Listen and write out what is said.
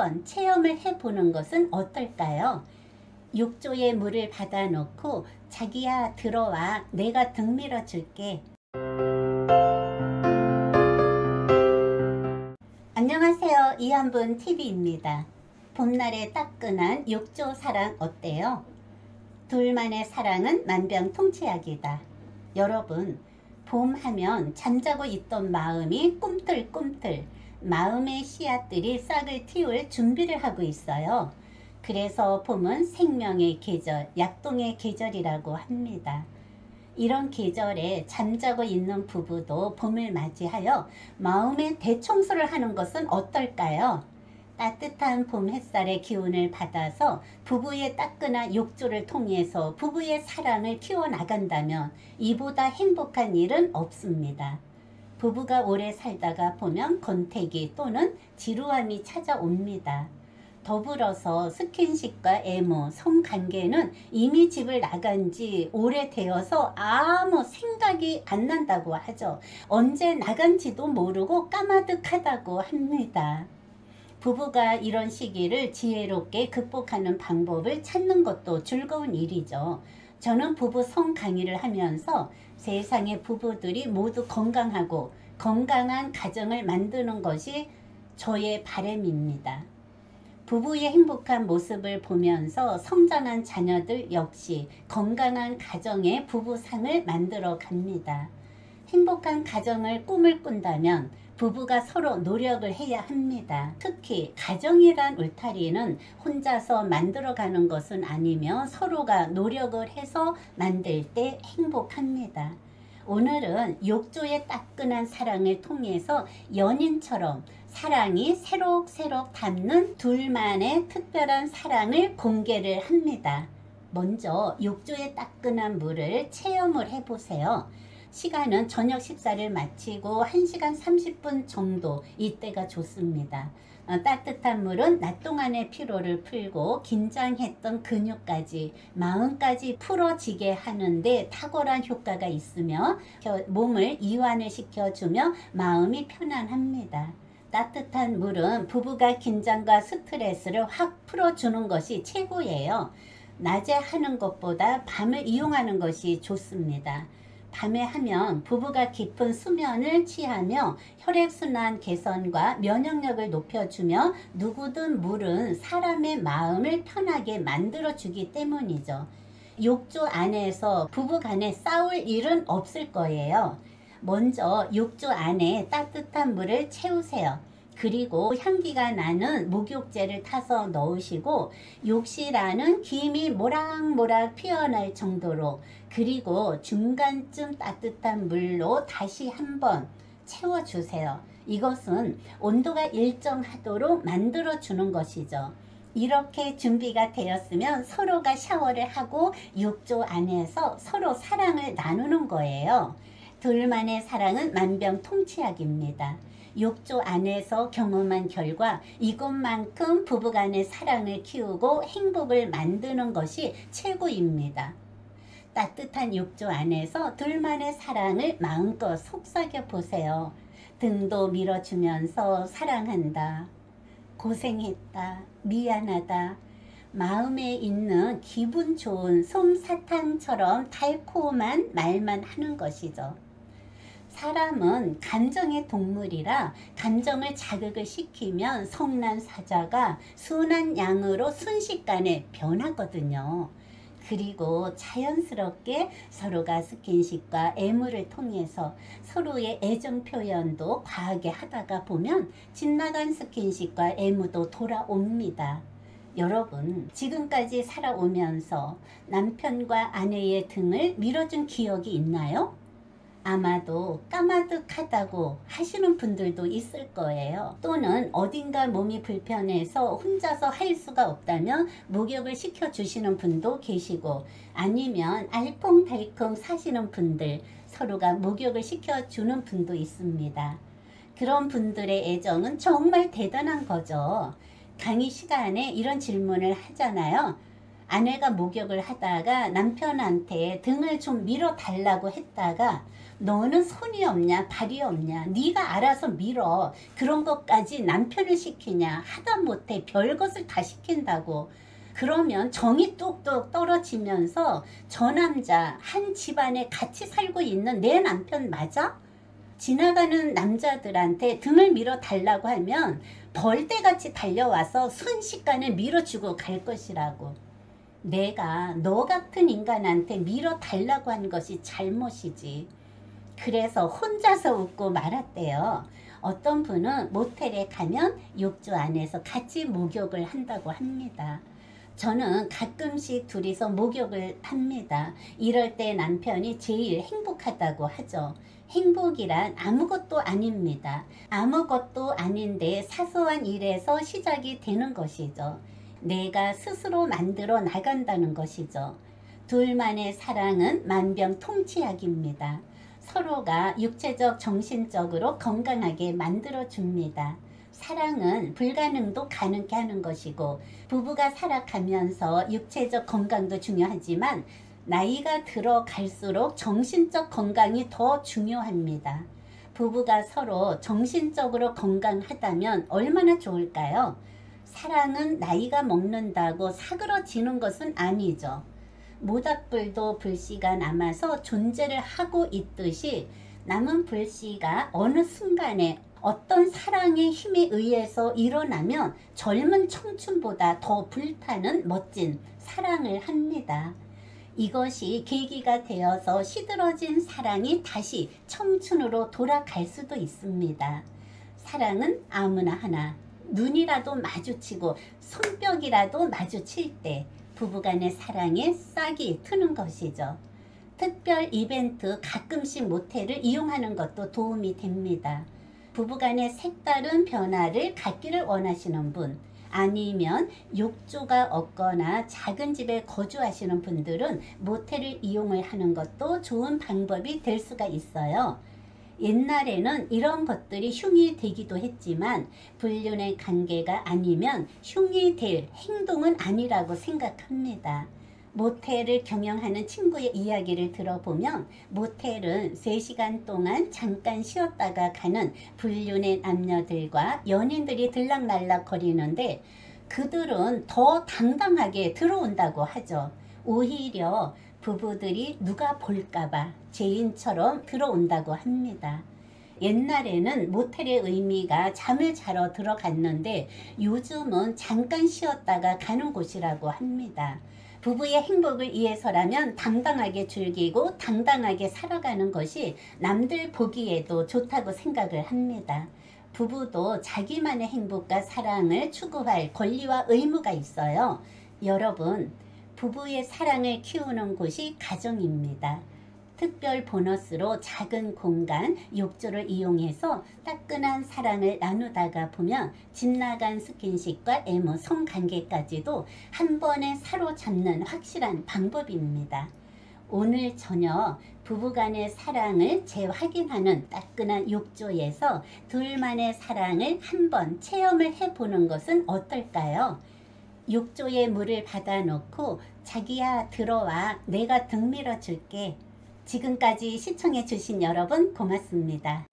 한번 체험을 해보는 것은 어떨까요? 욕조에 물을 받아놓고 자기야 들어와 내가 등 밀어줄게. 안녕하세요. 이한분 TV입니다. 봄날의 따끈한 욕조 사랑 어때요? 둘만의 사랑은 만병통치약이다. 여러분, 봄 하면 잠자고 있던 마음이 꿈틀꿈틀 마음의 씨앗들이 싹을 틔울 준비를 하고 있어요. 그래서 봄은 생명의 계절, 약동의 계절이라고 합니다. 이런 계절에 잠자고 있는 부부도 봄을 맞이하여 마음의 대청소를 하는 것은 어떨까요? 따뜻한 봄 햇살의 기운을 받아서 부부의 따끈한 욕조를 통해서 부부의 사랑을 키워나간다면 이보다 행복한 일은 없습니다. 부부가 오래 살다가 보면 권태기 또는 지루함이 찾아옵니다. 더불어서 스킨십과 애무, 성관계는 이미 집을 나간 지 오래되어서 아무 생각이 안 난다고 하죠. 언제 나간지도 모르고 까마득하다고 합니다. 부부가 이런 시기를 지혜롭게 극복하는 방법을 찾는 것도 즐거운 일이죠. 저는 부부 성 강의를 하면서 세상의 부부들이 모두 건강하고 건강한 가정을 만드는 것이 저의 바람입니다. 부부의 행복한 모습을 보면서 성장한 자녀들 역시 건강한 가정의 부부상을 만들어 갑니다. 행복한 가정을 꿈을 꾼다면 부부가 서로 노력을 해야 합니다. 특히 가정이란 울타리는 혼자서 만들어가는 것은 아니며 서로가 노력을 해서 만들 때 행복합니다. 오늘은 욕조의 따끈한 사랑을 통해서 연인처럼 사랑이 새록새록 닿는 둘만의 특별한 사랑을 공개를 합니다. 먼저 욕조의 따끈한 물을 체험을 해보세요. 시간은 저녁 식사를 마치고 1시간 30분 정도, 이때가 좋습니다. 따뜻한 물은 낮 동안의 피로를 풀고 긴장했던 근육까지 마음까지 풀어지게 하는데 탁월한 효과가 있으며 몸을 이완을 시켜주며 마음이 편안합니다. 따뜻한 물은 부부가 긴장과 스트레스를 확 풀어주는 것이 최고예요. 낮에 하는 것보다 밤을 이용하는 것이 좋습니다. 밤에 하면 부부가 깊은 수면을 취하며 혈액순환 개선과 면역력을 높여주며 누구든 물은 사람의 마음을 편하게 만들어주기 때문이죠. 욕조 안에서 부부 간에 싸울 일은 없을 거예요. 먼저 욕조 안에 따뜻한 물을 채우세요. 그리고 향기가 나는 목욕제를 타서 넣으시고 욕실 안은 김이 모락모락 피어날 정도로, 그리고 중간쯤 따뜻한 물로 다시 한번 채워주세요. 이것은 온도가 일정하도록 만들어주는 것이죠. 이렇게 준비가 되었으면 서로가 샤워를 하고 욕조 안에서 서로 사랑을 나누는 거예요. 둘만의 사랑은 만병통치약입니다. 욕조 안에서 경험한 결과 이것만큼 부부간의 사랑을 키우고 행복을 만드는 것이 최고입니다. 따뜻한 욕조 안에서 둘만의 사랑을 마음껏 속삭여 보세요. 등도 밀어주면서 사랑한다, 고생했다, 미안하다, 마음에 있는 기분 좋은 솜사탕처럼 달콤한 말만 하는 것이죠. 사람은 감정의 동물이라 감정을 자극을 시키면 성난 사자가 순한 양으로 순식간에 변하거든요. 그리고 자연스럽게 서로가 스킨십과 애무를 통해서 서로의 애정 표현도 과하게 하다가 보면 빗나간 스킨십과 애무도 돌아옵니다. 여러분, 지금까지 살아오면서 남편과 아내의 등을 밀어준 기억이 있나요? 아마도 까마득하다고 하시는 분들도 있을 거예요. 또는 어딘가 몸이 불편해서 혼자서 할 수가 없다면 목욕을 시켜주시는 분도 계시고, 아니면 알콩달콩 사시는 분들, 서로가 목욕을 시켜주는 분도 있습니다. 그런 분들의 애정은 정말 대단한 거죠. 강의 시간에 이런 질문을 하잖아요. 아내가 목욕을 하다가 남편한테 등을 좀 밀어 달라고 했다가 너는 손이 없냐 발이 없냐 네가 알아서 밀어 그런 것까지 남편을 시키냐 하다못해 별것을 다 시킨다고 그러면 정이 뚝뚝 떨어지면서 저 남자 한 집안에 같이 살고 있는 내 남편 맞아? 지나가는 남자들한테 등을 밀어 달라고 하면 벌떼같이 달려와서 순식간에 밀어주고 갈 것이라고. 내가 너 같은 인간한테 밀어 달라고 한 것이 잘못이지. 그래서 혼자서 웃고 말았대요. 어떤 분은 모텔에 가면 욕조 안에서 같이 목욕을 한다고 합니다. 저는 가끔씩 둘이서 목욕을 합니다. 이럴 때 남편이 제일 행복하다고 하죠. 행복이란 아무것도 아닙니다. 아무것도 아닌데 사소한 일에서 시작이 되는 것이죠. 내가 스스로 만들어 나간다는 것이죠. 둘만의 사랑은 만병통치약입니다. 서로가 육체적, 정신적으로 건강하게 만들어줍니다. 사랑은 불가능도 가능케 하는 것이고 부부가 살아가면서 육체적 건강도 중요하지만 나이가 들어갈수록 정신적 건강이 더 중요합니다. 부부가 서로 정신적으로 건강하다면 얼마나 좋을까요? 사랑은 나이가 먹는다고 사그러지는 것은 아니죠. 모닥불도 불씨가 남아서 존재를 하고 있듯이 남은 불씨가 어느 순간에 어떤 사랑의 힘에 의해서 일어나면 젊은 청춘보다 더 불타는 멋진 사랑을 합니다. 이것이 계기가 되어서 시들어진 사랑이 다시 청춘으로 돌아갈 수도 있습니다. 사랑은 아무나 하나 눈이라도 마주치고 손뼉이라도 마주칠 때 부부간의 사랑에 싹이 트는 것이죠. 특별 이벤트 가끔씩 모텔을 이용하는 것도 도움이 됩니다. 부부간의 색다른 변화를 갖기를 원하시는 분 아니면 욕조가 없거나 작은 집에 거주하시는 분들은 모텔을 이용을 하는 것도 좋은 방법이 될 수가 있어요. 옛날에는 이런 것들이 흉이 되기도 했지만 불륜의 관계가 아니면 흉이 될 행동은 아니라고 생각합니다. 모텔을 경영하는 친구의 이야기를 들어보면 모텔은 3시간 동안 잠깐 쉬었다가 가는 불륜의 남녀들과 연인들이 들락날락 거리는데 그들은 더 당당하게 들어온다고 하죠. 오히려 부부들이 누가 볼까봐 죄인처럼 들어온다고 합니다. 옛날에는 모텔의 의미가 잠을 자러 들어갔는데 요즘은 잠깐 쉬었다가 가는 곳이라고 합니다. 부부의 행복을 위해서라면 당당하게 즐기고 당당하게 살아가는 것이 남들 보기에도 좋다고 생각을 합니다. 부부도 자기만의 행복과 사랑을 추구할 권리와 의무가 있어요. 여러분, 부부의 사랑을 키우는 곳이 가정입니다. 특별 보너스로 작은 공간, 욕조를 이용해서 따끈한 사랑을 나누다가 보면 집 나간 스킨십과 애무, 성관계까지도 한 번에 사로잡는 확실한 방법입니다. 오늘 저녁 부부간의 사랑을 재확인하는 따끈한 욕조에서 둘만의 사랑을 한번 체험을 해보는 것은 어떨까요? 욕조에 물을 받아놓고 자기야 들어와 내가 등 밀어줄게. 지금까지 시청해 주신 여러분 고맙습니다.